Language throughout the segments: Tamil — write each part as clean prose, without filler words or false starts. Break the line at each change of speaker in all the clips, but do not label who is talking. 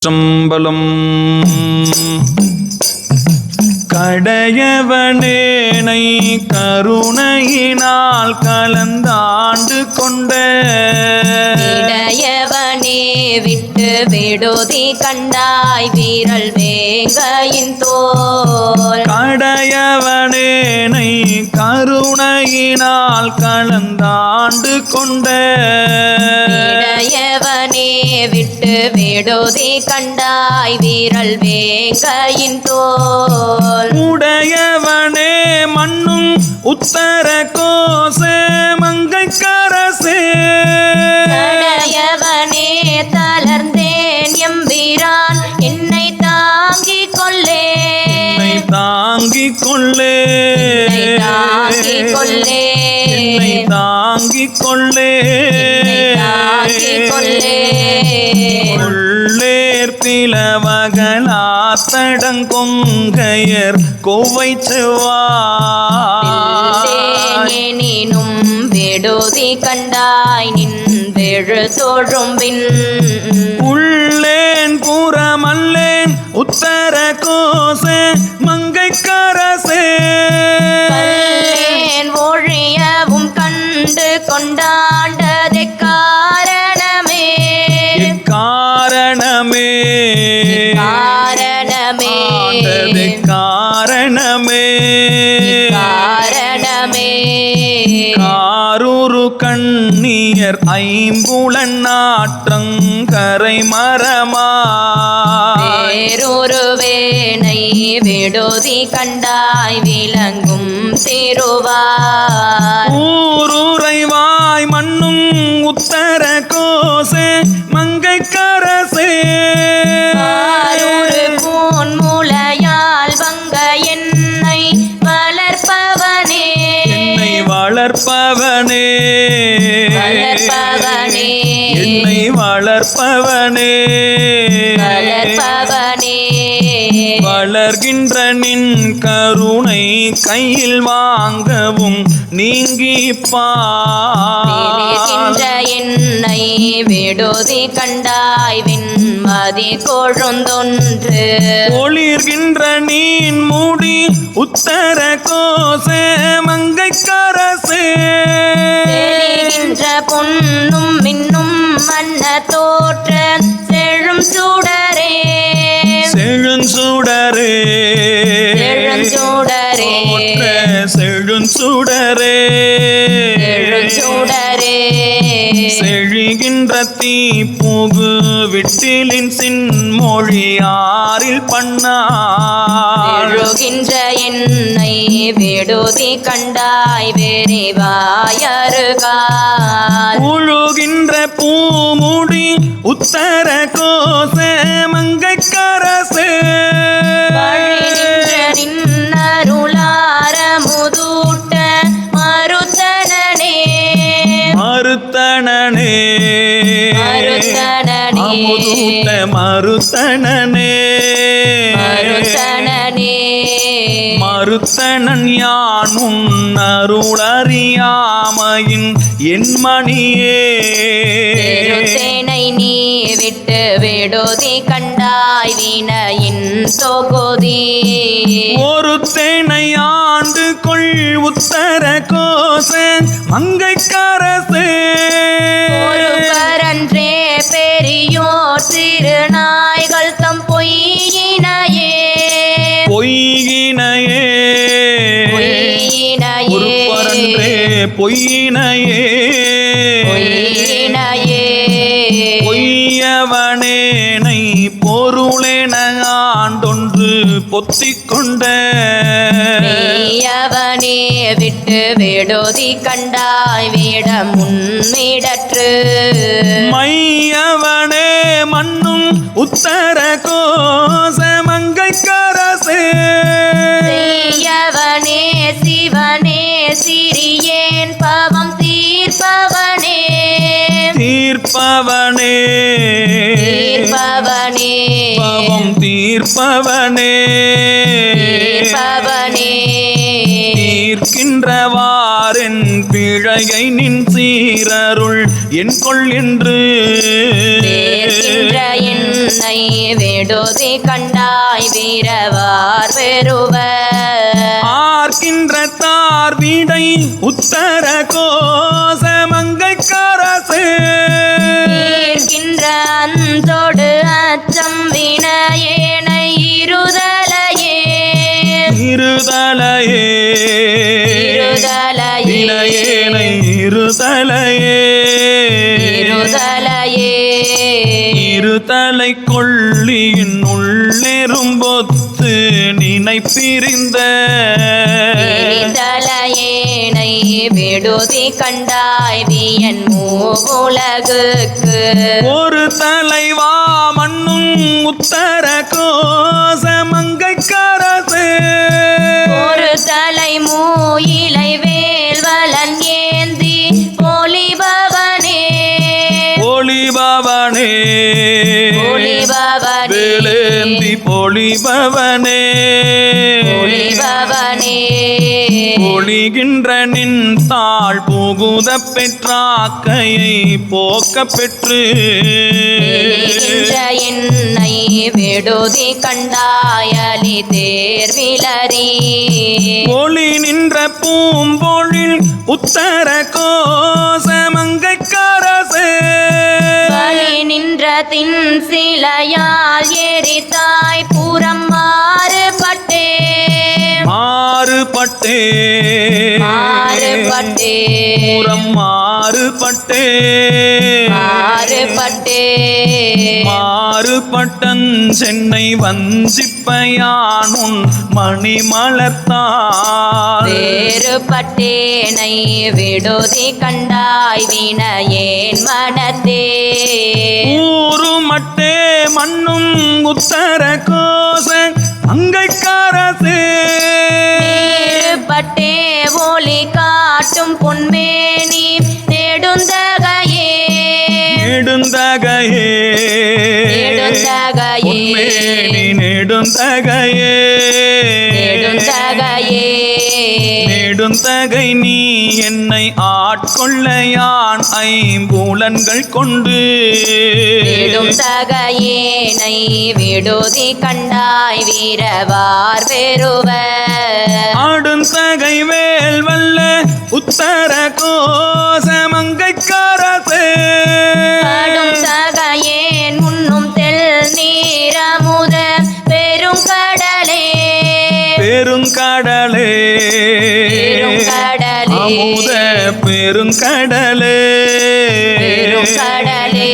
சம்பலம் கடையவனேனை கருணையினால் கலந்தாண்டு கொண்ட
இடையவனே விட்டு விடுதி கண்டாய் வீரல் வேங்கையின் தோல்
கடையவனேனை கருணையினால் கலந்தாண்டு கொண்ட
இடையவனே விட்டு விடுதி கண்டாய் வீரல் வேங்கையின் தோல்
உடையவனே மண்ணும் உத்தர கோச மங்கைக்கரசே
தடையவனே தளர்ந்தேன் எம்பிரான் என்னை தாங்கிக் கொள்ளே
தாங்கிக் கொள்ளே
தாங்கிக் கொள்ளே
தாங்கிக் கொள்ளே
தாங்கிக் கொள்ளே
பிளவகலாத்தடங்கொங்கையர் கோவை
செவ்வாயினும் விடுதி கண்டாய் நின் வெழு தோழும்பின்
உள்ளேன் புறமல்லேன் உத்தர கோச மங்கைக்கரசே
கல்லேன் ஒழியவும் கண்டு கொண்டாண்டது காரணமே
காரணமே
காரணமே
காரணமே
காரணமே
காரூரு கண்ணியர் ஐம்புலன் நாற்றங்கரை மரமா
வேறொருவேனை விடுதி கண்டாய் விளங்கும் திருவார்
ஊருரைவாய் மண்ணும் உத்தர கோச மங்கைக்கரசே
ஆரூரு பூன் முளையால் வங்க என்னை வளர்ப்பவனே
என்னை வளர்ப்பவனே
வளர்ப்பவனே
என்னை வளர்ப்பவனே
வளர்ப்பவனே
வளர்கின்ற நின் கருணை கையில் வாங்கவும் நீங்கி
விழுகின்ற என்னை விடுதி கண்டாய் விண்மதி கொழுந்தொன்று
ஒளிர்கின்ற நீன் மூடி உத்தர கோச மங்கைக்கரசே
தெரிகின்ற பொன்னும் மின்னும் மன்ன தோற்ற செழும் சுடரே
செழுஞ்சுடரே
செழுஞ்சுடரே
செழுஞ்சுடரே
செழுஞ்சுடரே
செழிகின்ற தீ புகு விட்டிலின் சின்மொழியாரில் பண்ணாள்
எழுகின்ற என்னை விடுதி கண்டாய் வெறிவாயருகால்
உழுகின்ற பூமுடி உத்தர கோச மங்கைக்கரசே
வழிகின்ற நின்னருளார முதூட்ட மருத்தனனே
மருத்தனனே
மருத்தனனே
அமுதூட்ட மருத்தனனே
மருத்தனனே
மருத்தனன் யான் உன்னருளறியாமையின் என் மணியே
திருத்தேனை நீ விட்டு விடுதி கண்டாய் வினையின் தொகுதி
ஒரு தேனை ஆண்டு கொள் உத்தர கோச மங்கைக்கரசே
ஒரு பரன்றே பெரியோர் திருநாய்கள் தம் பொய்யினையே
பொய்யினையே ஒரு பரன்றே பொய்யினையே
பொய்யினையே
பொய்யவனேனை பொருளென ஆண்டொன்று பொத்திக் கொண்ட
மெய்யவனே விட்டு விடுதி கண்டாய் விடம் முன்னிடற்று
மையவனே மண்ணும் உத்தர கோச மங்கைக்கரசே
செய்யவனே சிவனே சிறியேன் பாவம் தீர்ப்பவனே
தீர்ப்பவனே
தீர்ப்பவனே
பாவம் தீர்ப்பவனே
தீர்ப்பவனே
தீர்க்கின்றவாறென் பிழையை நின் சீரருள் என் கொள் என்று
தேர்கின்ற என்னை என்னை விடுதி கண்டாய் வீரவார் பெறுவ
ஆர்க்கின்ற தார் வீடை உத்தர கோசமங்கைக்கரசே
ஈர்க்கின்ற அந்தோடு அச்சம் வினையேனை இருதலையே
இருதலையே
இருதலையே
இளையேனை இருதலையே
இருதலையே
இருதலை கொள்ளியின் உள்ளெரும்பொத்து நினைப்பிரிந்த
எரிதலையேனை விடுதி கண்டாய் வியன் மூவுலகுக்கு
ஒரு தலைவா மண்ணும் உத்தர கோசமங்கைக்கரசே
ஒரு தலை மூயிலை வேல்வலன் ஏந்தி பொலிபவனே
பொலிபவனே
பொலிபவனே
வேலேந்தி பொலிபவனே
பொலிபவனே
பொழிகின்ற நின் தாழ் புகுத பெற்றாக்கையை போக்க பெற்று
எரிகின்ற என்னை விடுதி கண்டாயலி தேர்விலரி
ஒளி நின்ற பூம்பொழில் உத்தர கோசமங்கைக்கரசே
வழி நின்ற தின் சிலையால் எரித்தாய் புறம் மாறுபட்டே
மாறுபட்டே
மாறுபட்டே
புறம் மாறுபட்டே
மாறுபட்டே
மாறுபட்டன் சென்னை வஞ்சிப்பையானுன் மணிமலர்த்தாள்
வேறுபட்டேனை விடுதி கண்டாய் வினையேன் மனத்தே
ஊருமட்டே மண்ணும் உத்தர கோச அங்கைக்கரசே
வேறுபட்டே ஒளி காட்டும் பொன்மேனி நெடுந்தகையே
நெடுந்தகையே
நெடுந்தகையே
உன்மேனி நெடுந்தகையே
நெடுந்தகையே
நெடுந்தகை நீ என்னை ஆட்கொள்ளையான் ஐம்புலன்கள் கொண்டு
நெடுந்தகையேனை விடுதி கண்டாய் வீரவார் பெறுவ
ஆடுந்தகை வேல் வல்ல உத்தர கோசமங்கைக்கரசே
கடும் தகையேன் உண்ணும் தெல் நீரமுத பெருங்கடலே
பெருங்கடலே
பெருங்கடலே
அமுத பெருங்கடலே
பெருங்கடலே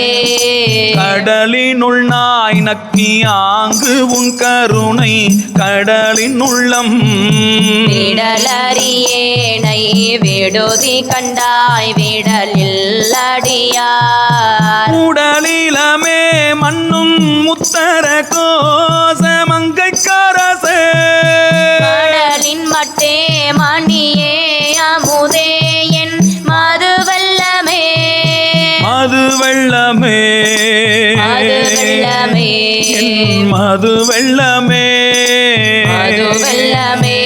கடலினுள் நாய் நக்கி ஆங்கு உன் கருணை கடலின் உள்ளம்
விடலறியேனை விடுதி கண்டாய் விடலில் அடியார்
உடலிலமே மண்ணும் உத்தர கோசமங்கைக்கரசே
கடலின் மட்டே மணியே அமுதே என் மதுவல்லமே
மது வெள்ளமே
மது வெள்ளமே
என் மது வெள்ளமே
மது வெள்ளமே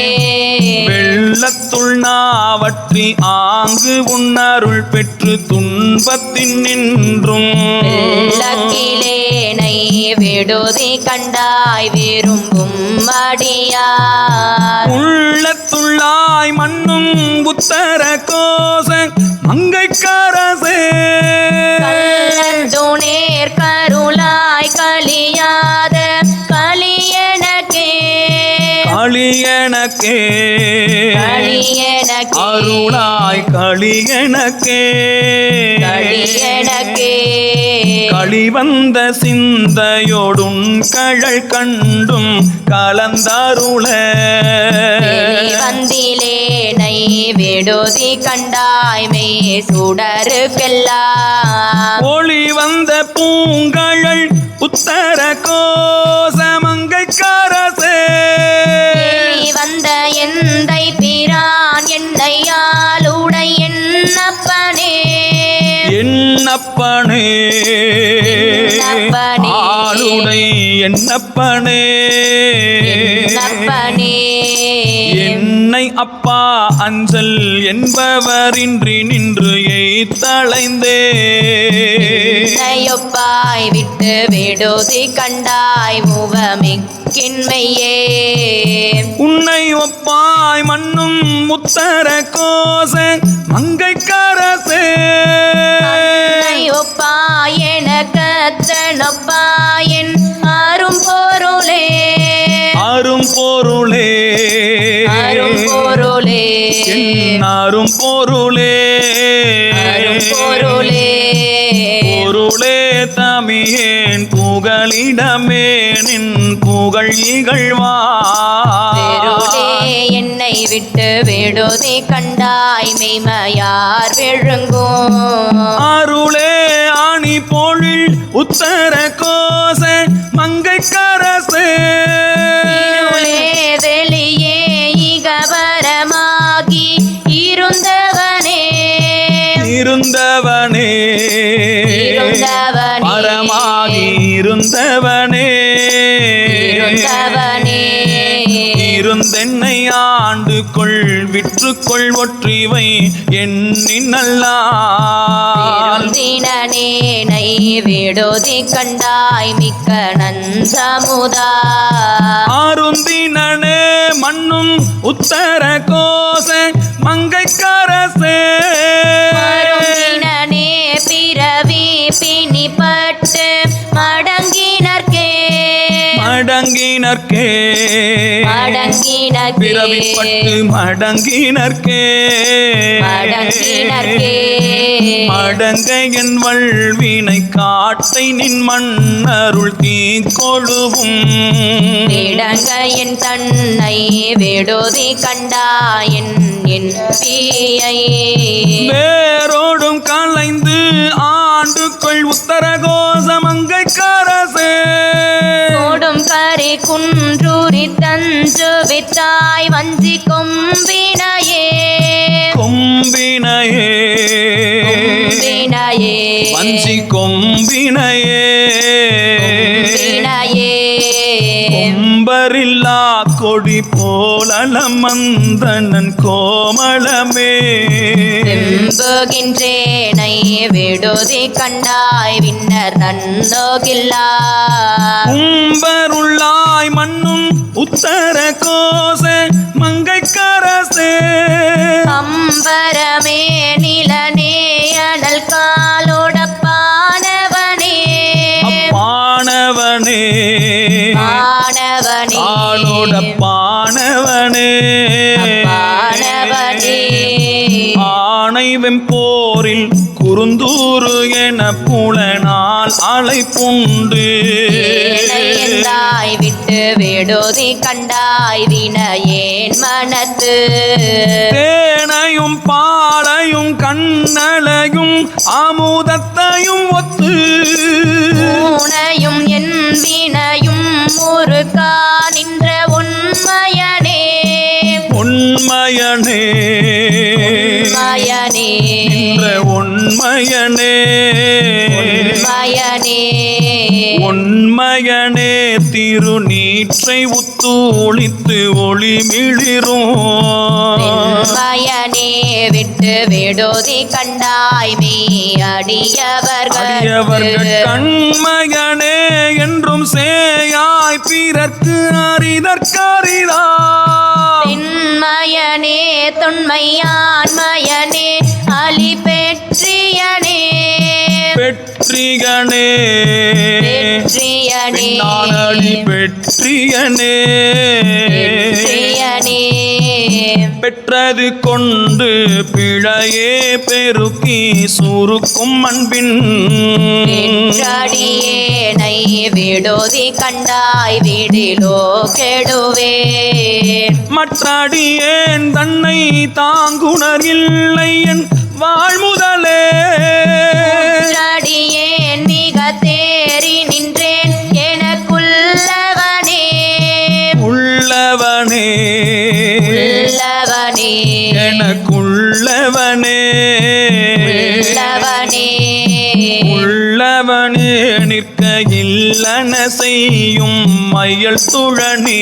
வெள்ளத்துள் நாவற்றி ஆங்கு உன்னருள் பெற்று துன்பத்தின் நின்றும்
வெள்ளக்கிலேனை விடுதி கண்டாய் விரும்பும் அடியார்
உள்ளத்துள்ளாய் மண்ணும் உத்தர கோச மங்கைக்கரசே
கள்ளத்துணேர் கருளாய் கலியாத கலியனக்கே
களியனக்கே
கலியனக்கே
அருளாய் களியனக்கே
கலியனக்கே
களிவந்த சிந்தையோடும் கழல் கண்டும் கலந்தருள
வந்திலேனை விடுதி கண்டாய் மே சுடருக்கெல்லாம்
ஒளி வந்த பூங்கழல் உத்தர கோசமங்கைக்கரசே
எலி வந்த எந்தை பிரான் என்னையாளுடை என்னப்பனே
என்னப்பனே
என்னப்பனே.
ஆளுடை என்னப்பனே
என்னப்பனே
என்னை அப்பா அஞ்சல் என்பவரின்றி நின்று எய்த்தளைந்தே
ஒப்பாய் விட்டு விடுதி கண்டாய் முகமிக்கின்மையே
உன்னை ஒப்பாய் மண்ணும் முத்தர கோச மங்கைக்கரசே
ஒப்பாய் என கத்தனொப்பாயன் அரும் பொருளே
அரும் பொருளே
அரும் பொருளே
அரும் பொருளே
அரும் பொருளே
பொருளே தமியேன் புகழிடமே நின் புகழ் இகழ்வார்
என்னை விட்டு விடுதி கண்டாய் மெய்மையார் விழுங்கும்
அருளே ஆணி பொழில் உத்தர கோச மங்கைக்கரசே
வெளியே இகவரமாகி இருந்தவனே
இருந்தவனே பரமாகி இருந்தவனே இருந்தென்னை ஆண்டுகொள் விற்றுக்கொள் ஒற்றிவை எண்ணின் நல்லால்
தினனேனை விடுதி கண்டாய் மிக்க நன்சமுதா
அருந்தினனே மண்ணும் உத்தர கோச மங்கைக்கரசே
தினனே பிறவி பிணிப்பட்டு மடங்கினர்க்கே
மடங்கினர்க்கே
மடங்கினர்க்கே
பிறவிப்பட்டு மடங்கினர்க்கே
மடங்கினர்க்கே
மடங்கை என் வல்வினை காட்டை நின் மன்னருள் தீக்கொழுவும்
விடங்க என் தன்னை விடுதி கண்டாயன் என் தீயை
வேரோடும் கலைந்து ஆண்டுக்குள் உத்தரகோச மங்கைக்கரசே
கூடும் கரை குன்றூரி தஞ்சு வித்தாய் வஞ்சி கொம்பினையே
கொம்பினையே
கொம்பினையே
வஞ்சி கொம்பினையே
கொம்பினையே
கொம்பரில்லா கொடி போலலம் மந்தனன் கோமளமே
வெம்புகின்றேனை விடுதி கண்டாய் விண்ணர் தன்னோகில்லா
கும்பருள்ளாய் மண்ணும் உத்தர கோச மங்கைக்கரசே
அம்பரமே நிலனே அனல் காலோட பானவனே
பானவனே
பானவனே
ஆளோட பானவனே
பானவனே
ஆணை வெம்போரில் குறுந்தூறு என புலனால் அழைப்புண்டு
ஏனையந்தாய் விட்டு விடுதி கண்டாய் வினையேன் மனத்து
தேனையும் பாலையும் கண்ணலையும் அமுதத்தையும் ஒத்து
ஊனையும் என் வினையும் முருகா நின்ற உண்மையனே
உண்மையனே
உண்மையனே
என்ற உண்மையனே
உண்மையனே
உண்மையனே திருநீற்றை உத்தூளித்து ஒளிமிளிரும்
உண்மையனே விட்டு விடுதி கண்டாய் மெய்
அடியவர்கள்
அடியவர்கள்
கண்மகனே என்றும் சேயாய் பிறர்க்கு அறிதற்கரிதா
திண்மயனே தொன்மையான்மயனே அலி பெற்றியனே
பெற்றியனே
பெற்றியனே
நானடி பெற்றியனே
பெற்றியனே
பெற்றது கொண்டு பிழையே பெருக்கி சுருக்கும் அன்பின்
பெற்றடியேனை விடுதி கண்டாய் விடிலோ கெடுவேன்
மற்றடியேன் தன்னை தாங்குணர் இல்லை என் வாழ்முதலே
அடியேன் மிக தேறி நின்றேன் எனக்குள்ளவனே
உள்ளவனே
உள்ளவனே
எனக்குள்ளவனே
உள்ளவனே
உள்ளவனே நிற்க இல்லன செய்யும் மையல் துழனே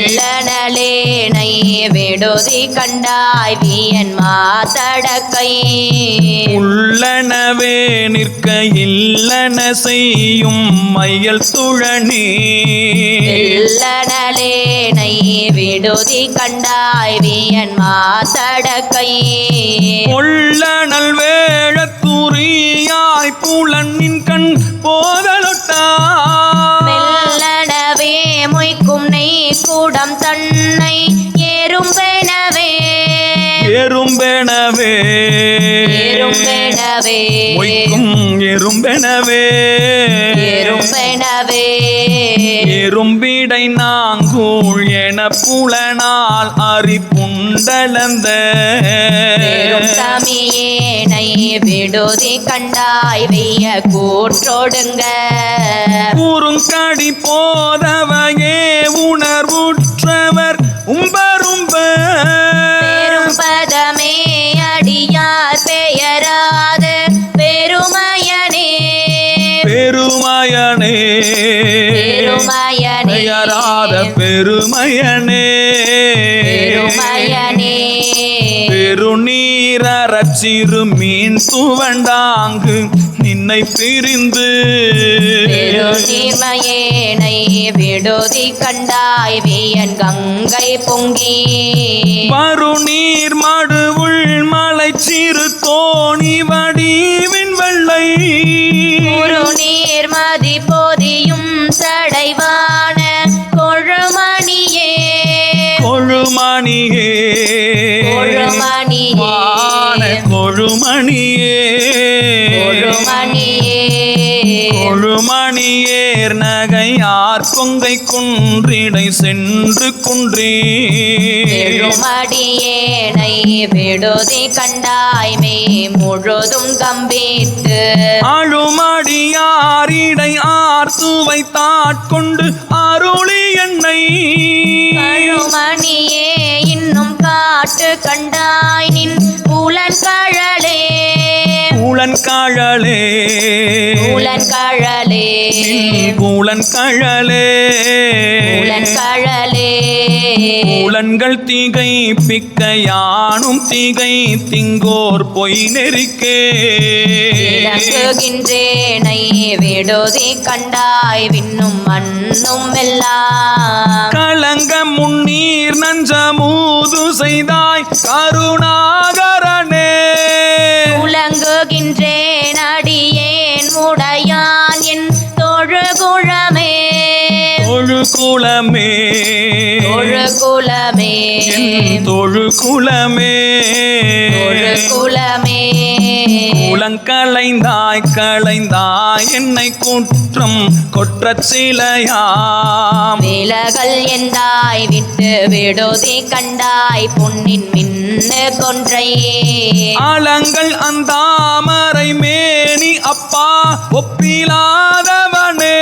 இல்லனலேனை விடுதி கண்டாய் வியன் மாதடக்கை
உள்ளனவே நிற்க இல்லன செய்யும் மையல் துழனே
இல்லனலேனை விடுதி கண்டாய் வியன் மாதடக்கை
கொள்ளனல் வேழத்துரியாய் புலனின் கண் போதலொட்டா
மெல்லனவே மொய்க்கும் நெய் கூடம் தன்னை எறும்பெனவே
எறும்பெனவே
எறும்பெனவே
மொய்க்கும் எறும்பெனவே
எறும்பெனவே
எறும்பிடை நாங்கூழ் என புலனால் அறிப்புண்டலந்த
பெரும் தமியேனை விடுதி கண்டாய் வெய்ய கூற்றொடுங்க
குறுங்கடி போதவையே உணர்வுற்றவர் உம்பரும்ப
பெரும் பதமே அடியார் பெயராத பெருமயனே
பெருமயனே
பெருமயனே
பெயராத பெருமயனே
பெருமயனே
பெருநீரறச் சிறு மீன் துவண்டாங்கு நின்னை பிரிந்து
பெருநீர்மையேனை விடுதி கண்டாய் வியன் கங்கை பொங்கி
பருநீர் மடுவுள் மலை சிறு தோணி வடிவின் வெள்ளை
குறுநீர் மதி போதியும் சடைவான கொழுமணியே
கொழுமணியே
கொழுமணியே
வான கொழுமணியே
கொழுமணியே
கொழுமணியேர் நகையார் கொங்கை குன்றிடை சென்று குன்றே
பெருமடியேனை விடுதி கண்டாய் மே முழுதும் கம்பித்து
அழுமடியாரிடை ஆர்த்துவை தாட்கொண்டு அருளி என்னை
கழுமணியே இன்னும் காட்டு கண்டாய் நின் புலன்கழலே
புலன்கழலே
புலன்கழலே
புலன்கழலே
புலன்கழலே
புலன்கள் திகை பிக்க யானும் திகை திங்கோர் பொய் நெறிக்கே
இறங்குகின்றேனை விடுதி கண்டாய் விண்ணும் மண்ணும் எல்லாம்
களங்க முன்னீர் நஞ்சமூது செய்தாய் கருணாகரனே
உலங்குகின்றேன் அடியேன் உடையான் என் தொழுகுழமே
தொழுகுலமே
தொழுகுலமே
தொழுகுலமே
தொழுகுலமே
குலங்களைந்தாய் களைந்தாய் என்னை குற்றம் கொற்றச் சிலையாம்
விலகல் எந்தாய் விட்டு விடுதி கண்டாய் பொன்னின் மின்னு கொன்றை
ஆலங்கள் அந்தாமரை மேனி அப்பா ஒப்பிலாதவனே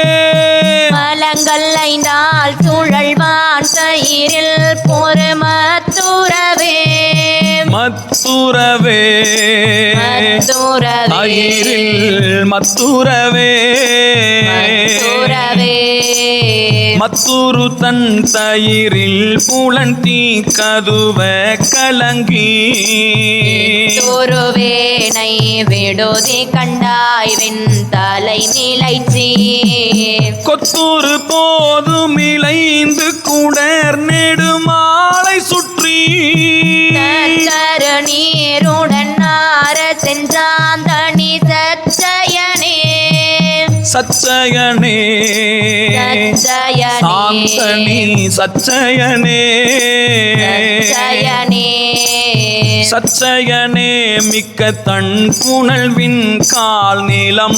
மலங்கள் ஐந்தால் சுழல்வான் தயிரில் பொறுமத்துறவே
மத்துரவே
மத்துறவே
அயிரில் மத்துரவே
மத்துறவே
மத்துரு தன் தயிரில் புலன் தீ கதுவ கலங்கி
துருவேனை விடுதி கண்டாய் வெண் தலை நிலைச்சி
கொத்துரு போதும் இளைந்து குடர் நெடுமாலை சுற்றி
தரு நீருடன் நார சென்றான் தனி சச்சயனே
சச்சயனே சாந்தனி சச்சயனே
சச்சயனே
சச்சயனே மிக்க தன் புனல்வின் கால் நீளம்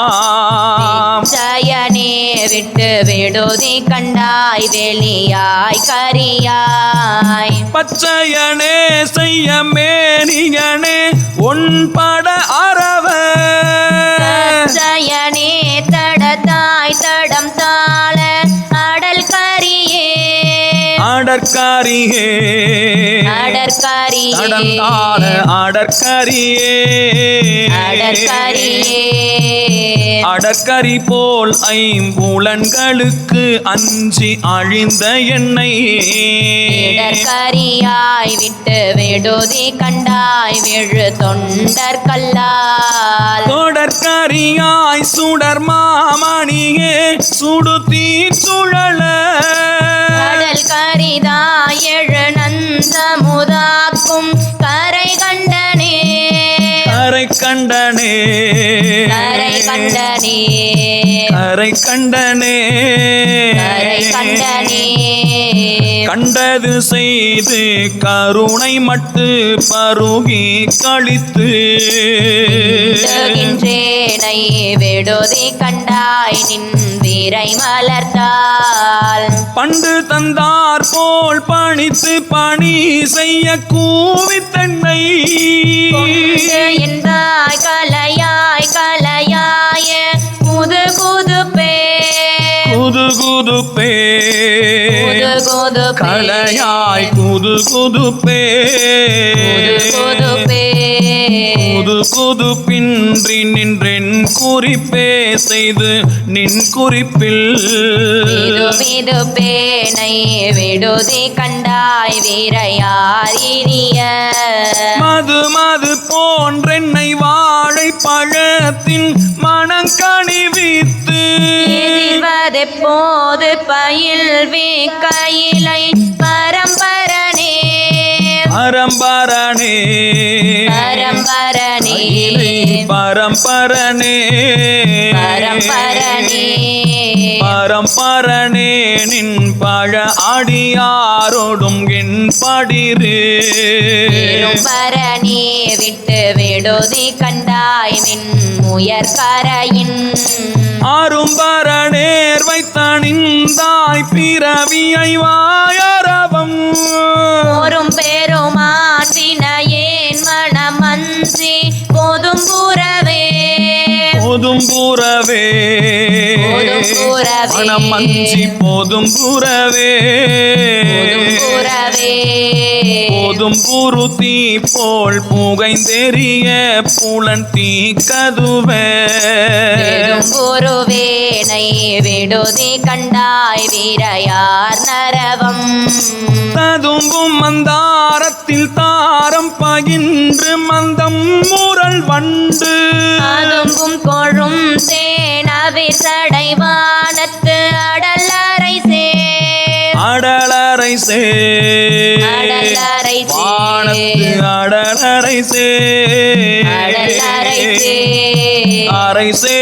நெருப்பாம்
சயனே விட்டு விடுதி கண்டாய் வெளியாய் கரியாய்
பச்சையனே செய்ய மேனியனே ஒன்பட அரவ
சயனே தடத்தாய் தடம் தாள அடல் கரியே
அடற்காரியே
அடற்காரியே
நடந்தாட அடற்காரியே
அடற்காரியே
அடற்கரி போல் ஐம்புலன்களுக்கு அஞ்சி அழிந்த என்னை
இடற்கரியாய் விட்டு விடுதி கண்டாய் விழு தொண்டர் கல்லால்
தொடற்கரியாய் சுடர் மாமணியே சுடுதீ சுழல
கடல் கரிதாய் எழு நந்தமுதாக்கும் கரை கண்டனே
கரை கண்டனே
கரை கண்டனே
கரை கண்டனே
கரை கண்டனே
கண்டது செய்து கருணை மட்டு பருகி கழித்து
விடுகின்றேனை விடுதி கண்டாய் நின் வீரை மலர்த்தால்
பண்டு தந்தார் போல் பணித்து பணி செய்ய கூவித்தன்னை
கொண்டு என்பாய் கலையாய் கலையாய புது புதுப்பே
குது குதுப்பே
புது புதுப்பே
கலையாய் குது குதுப்பே
புது புதுப்பே
குது குதுப்பின்றி நின்றென் குறிப்பே செய்து நின் குறிப்பில்
விது விதுப்பேனை விடுதி கண்டாய் வீரையார் இனிய
மது மது போன்றென்னை வாழை பழத்தின் மணங்கனி வித்து
எதிர்வதெப்போது பயில்வி கையிலை பரம்பரனே
பரம்பரனே
பரம்பரனே
பரம்பரனே
பரம்பரனே
பரம்பரனே நின் பழ அடியாரோடும் என் படிரு
பரணி விட்டு விடுதி கண்டாய் மின் முயற் கரையின்
அரும்பரணேர் வைத்தணிந்தாய் பிறவியை வாயரவம்
போரும் பெருமான் வினையேன் மனமன்றி போதும் புறவே
போதும் புறவே
போதும் புறவே
மனம் மஞ்சி போதும் புறவே
போதும் புறவே
போதும் புருத்தி போல் புகைந்தெறிய புலன் தீ கதுவே
பெரும் குருவேனை விடுதி கண்டாய் வீரையார் நரவம்
ததும்பும் மந்தாரத்தில் தாரம் பகின்று மந்தம் முரல் வண்டு
அதும்பும் கொழும் தேனவிர் சடைவானத்து அடலரை சேர்
அடலரை சே
அடலரை
வானத்து
சேர்
அடலரை சே
அடலரை சேர்
அரைசே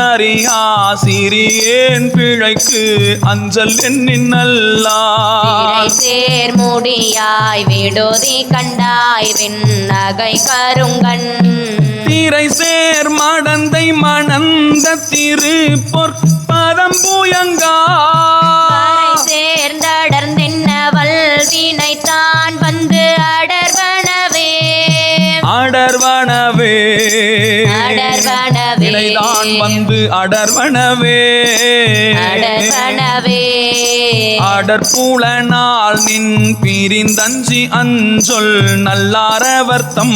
அறியா சிறியேன் பிழைக்கு அஞ்சல் என்னின் நல்லார்
சேர் முடியாய் விடுதி கண்டாய் விண்ணகை கருங்கண்
திரை சேர் மடந்தை மணந்த திரு பொற்பதம் புயங்கா
சேர்ந்தடர்ந்தென்னவள் வினைத்தான் வந்து அடர்வனவே
அடர்வனவே
அடர்வனவே
நிலைதான் வந்து அடர்வனவே
அடர்வனவே
அடற்புலனால் நின் பிரிந்தஞ்சி அஞ்சொல் நல்லாரவர்த்தம்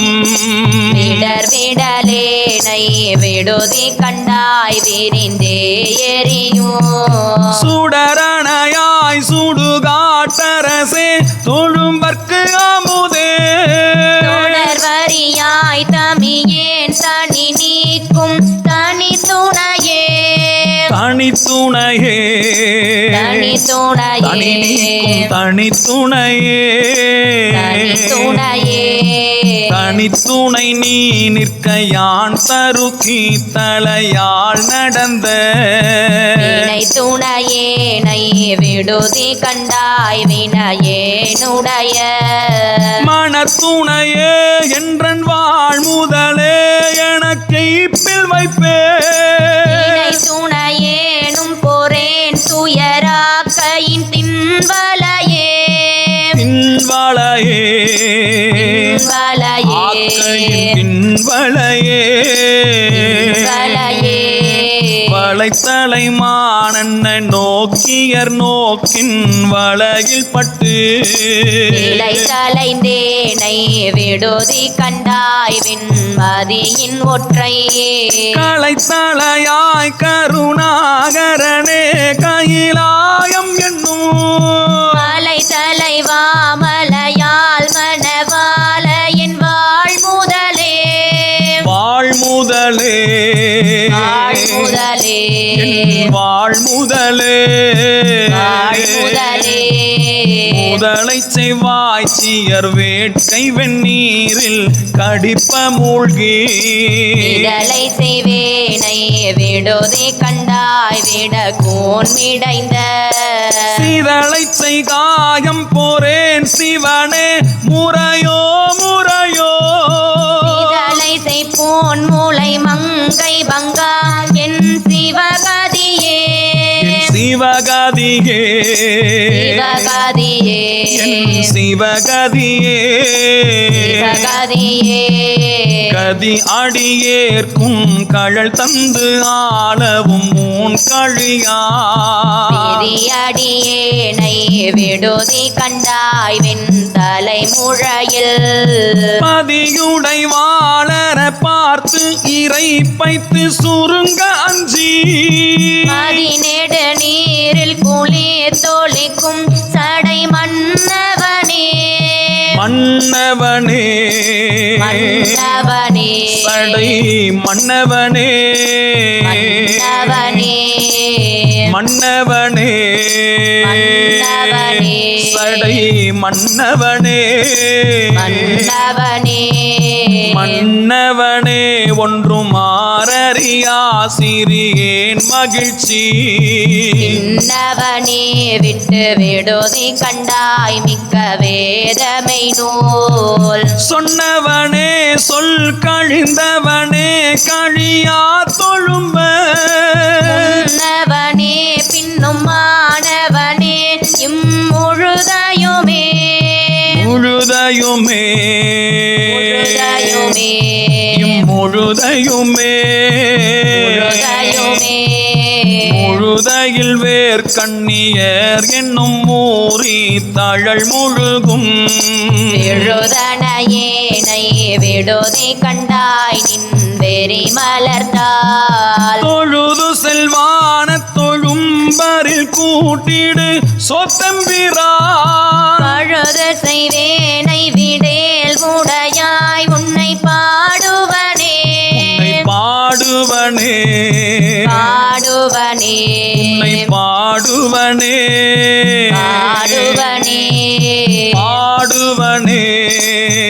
விடர் விடலேனை விடுதி கண்டாய் விரிந்தே எரியும்
சுடரணையாய் சுடுகாட்டரசே தொழும்பற்கு அமுதே
தொடர்வரியாய் தமியேன் தனி நீக்கும் தனி துணையே
தனித்துணையே
தனி துணையே
தனித்துணையே
தனி துணையே
தனித்துணை நீ நிற்க யான் தருக்கி தலையால் நடந்த
வினை துணையேனை விடுதி கண்டாய் வினையேனுடைய
மணத்துணையே என்றன் வாழ் முதலே எனக்கு இப்பில் வைப்பே
வினை துணையேனும் பொறேன் துயராக்கையின் தின்வலையே
தின்வளையே ஆக்கையின் தின்வளையே
வலையே
வள வளைத்தலை மானன்ன நோக்கியர் நோக்கின் வளையில் பட்டு
இலை தலைந்தேனை விடுதி கண்டாய் வெண்மதியின் ஒற்றை
களைத்தலையாய் கருணாகரனே கையிலாயம் என்னும்
மலை தலைவா மலையால் மணவாள என் வாழ் முதலே
வாழ்முதலே
வாழ்முதலே
வாழ்முதலே
வாழ்முதலே
முதலை செவ்வாய்ச்சியர் வேட்கை வெந்நீரில் கடிப்ப மூழ்கி
விடலை செய்வேனை விடுதி கண்டாய் விட கூன் மிடைந்த
சீதலை செய்காயம் போரேன் சிவனே முறையோ முறையோ
விடலை செய்போன் மூளை மங்கை பங்கா என் சிவகதியே
சிவகதியே
சிவகதியே
சிவகதியே
சிவகதியே
கதி அடியேற்கும் கழல் தந்து ஆளவும் மூன் கழியா
விதியடியேனை விடுதி கண்டாய் வெண் தலைமுழையில்
பதியுடை வாழற பார்த்து இறை பைத்து சுருங்க அஞ்சி
மதிநெடு நீரில் குளிர் தோழிக்கும் சடை மன்னவனே
மன்னவனே
மன்னவனே
சடை மன்னவனே
மன்னவனே
மன்னவனே
மன்னவனே
சடை மன்னவனே
மன்னவனே
மன்னவனே ஒன்றும் மாறறியா சிறியேன் மகிழ்ச்சி
இன்னவனே விட்டு விடுதி கண்டாய் மிக்க வேதமை நூல்
சொன்னவனே சொல் கழிந்தவனே கழியா தொழும்ப
முன்னவனே பின்னும் மாணவனே இம்முழுதையுமே
முழுதையுமே
முழுதையுமே
முழுதையுமே
முழுதையுமே
முழுதையில் வேர் கண்ணியர் என்னும் மூறி தழல் முழுகும்
விழுதனையேனை விடுதி கண்டாய் நின் வெறி மலர்ந்தால்
தொழுது செல்வான தொழும்பரில் கூட்டிடு சொத்தம்பிரான்
பழுது செய்வேனை விடேல் உடையாய் உன்னை பாடுவனே
உன்னை பாடுவனே
பாடுவனே
உன்னை பாடுவனே
பாடுவனே
பாடுவனே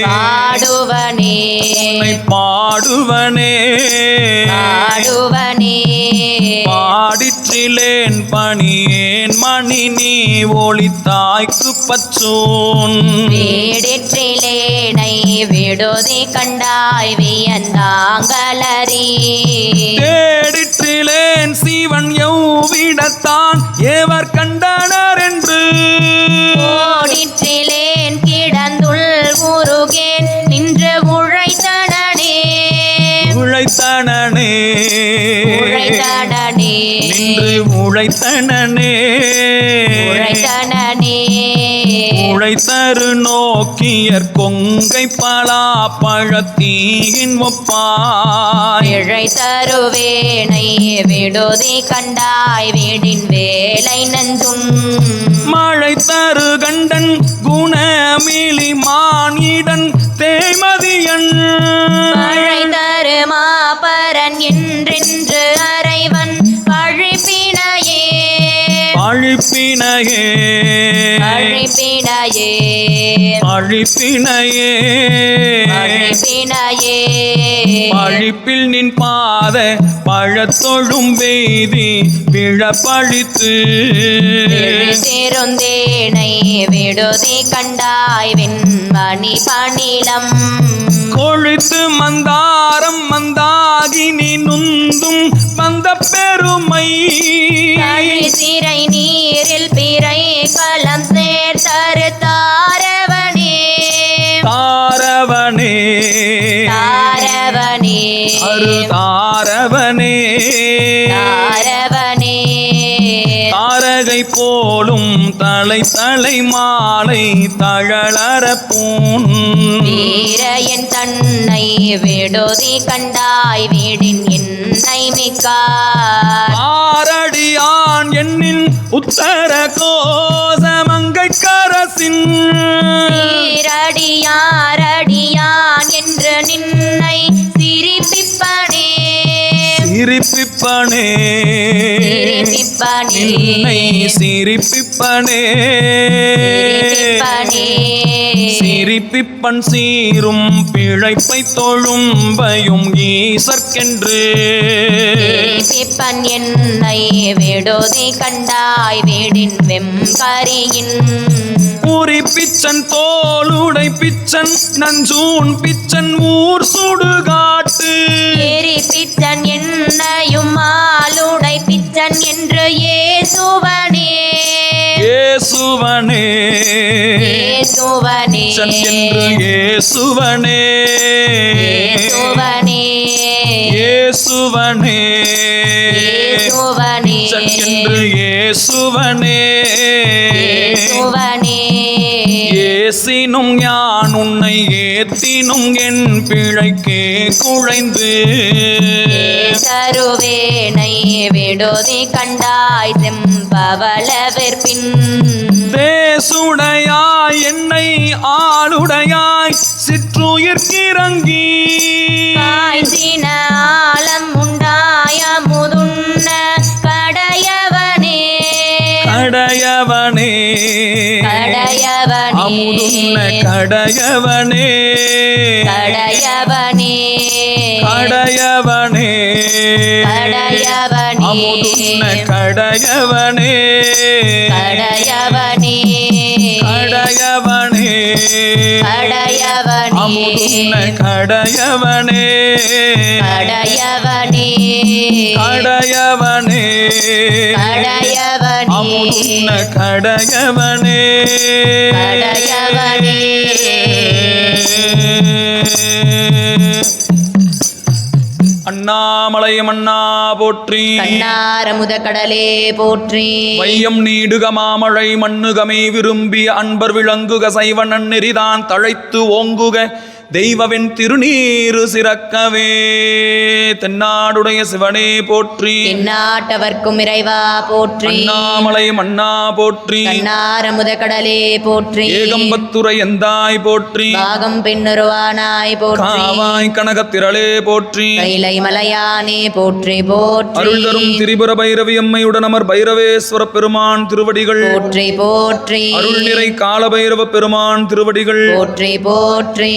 பாடுவனே
உன்னை பாடுவனே
பாடுவனே
பாடிற்றிலேன் பணியேன் மணி நீ ஒளித்தாய்க்கு பச்சோன்
வீடிற்றிலேனை விடுதி கண்டாய் வியந்தாங்களறி
தேடிற்றிலேன் சீவன் எவ்விடத்தான் ஏவர் கண்டனர் என்று
ஓடிற்றிலேன் கிடந்துள் உருகேன் நின்று உழைத்தனனே
உழைத்தனனே
உழைத்தனனே
நின்று உழைத்தனனே
உழைத்தனனே
உழைத்தரு நோக்கியர் கொங்கை பலா பழத்தீயின் ஒப்பாய்
இழை தருவேனை விடுதி கண்டாய் வீடின் வேலை நஞ்சும்
மழை தரு கண்டன் குணமிலி மானிடன் தேய்மதியன்
மழை தரு மாபரன் என்றென்று அறைவன் பழிப்பினையே
அழிப்பினையே
பழிப்பினையே
அழிப்பினையே
பழிப்பினையே
பழிப்பில் நின் பாத பழத்தொழும் வேதி பிழப்பழித்து
திருந்தேனை விடுதி கண்டாய் வெண்மணி பணிலம்
கொழித்து மந்தாரம் மந்தாகினி நுந்தும் வந்த பெருமை
சிறை நீரில் பிறை கலம் சேர்த்தரு தாரவனே
தாரவனே
தாரவனே
அரு தாரவனே
தாரவனே
தாரகை போலும் தலை தலை மாலை தழலற பூன்
வீரையன் தன்னை விடுதி கண்டாய் வீடின் என்னை மிக்கார்
ஆரடியான் என்னின் உத்தர கோசமங்கை கரசின்
சீரடியாரடியான் என்று நின்னை சிரிப்பிப்பனே
சிரிப்பிப்பனே
சிரிப்பிப்பனே
நின்னை சிரிப்பிப்பனே
சிரிப்பிப்பனே
சிரிப்பிப்பன் சீரும் பிழைப்பை தொழும்பையும் ஈசற்கென்று
சிரிப்பிப்பன் என்னை விடுதி கண்டாய் வீடின் வெம்பரியின்
ஊரி பிச்சன் தோளுடை பிச்சன் நஞ்சூன் பிச்சன் ஊர் சுடுகாட்டு
ஏரி பிச்சன் என்னையும் ஆளுடை பிச்சன் என்று ஏசுவனே
இயேசுவனே
ஏசுவனே
பிச்சன் என்று இயேசுவனே
ஏசுவனே
இயேசுவனே
ஏசுவனே
பிச்சன் என்று இயேசுவனே
ஏசுவனே
ஏசினும் யான் உன்னை ஏத்தினும் என் பிழைக்கே குழைந்து
தருவேனை விடுதி கண்டாய் செம்பவள வெற்பின்
தேசுடையாய் என்னை ஆளுடையாய் சிற்றுயிர்க்கிறங்கி
காய்ச்சின ஆலம் உண்டாய முதுன்ன கடையவனே
கடையவனே
கடையவனே
அமுதுன்ன கடையவனே
கடையவனே
கடையவனே
கடையவனே
அமுதுன்ன கடையவனே
கடையவனே
கடையவனே
கடையவனே
அமுதுன்ன கடையவனே
கடையவனே
கடையவனே
கடையவனே
அமுதுன்ன கடையவனே
கடையவனே
அண்ணாமலை மன்னா போற்றி
கண்ணாரமுத கடலே போற்றி
வையம் நீடுக மாமழை மண்ணுகமை விரும்பிய அன்பர் விளங்குக சைவ நன்னெறிதான் தழைத்து ஓங்குக தெய்வவின் திருநீரு சிறக்கவே தென்னாடுடைய சிவனே போற்றி
எந்நாட்டவர்க்கும் இறைவா போற்றி
அண்ணாமலை மன்னா போற்றி
கண்ணாரமுத கடலே போற்றி
ஏகம்பத்துரை எந்தாய் போற்றி
பாகம் பெண்ணுருவானாய் போற்றி
காவாய் கனகத்திரளே போற்றி
கைலை மலையானே போற்றி போற்றி
அருள் தரும் திரிபுர பைரவி அம்மையுடன் அமர் பைரவேஸ்வர பெருமான் திருவடிகள்
போற்றி போற்றி
அருள் நிறை கால பைரவ பெருமான் திருவடிகள்
போற்றி போற்றி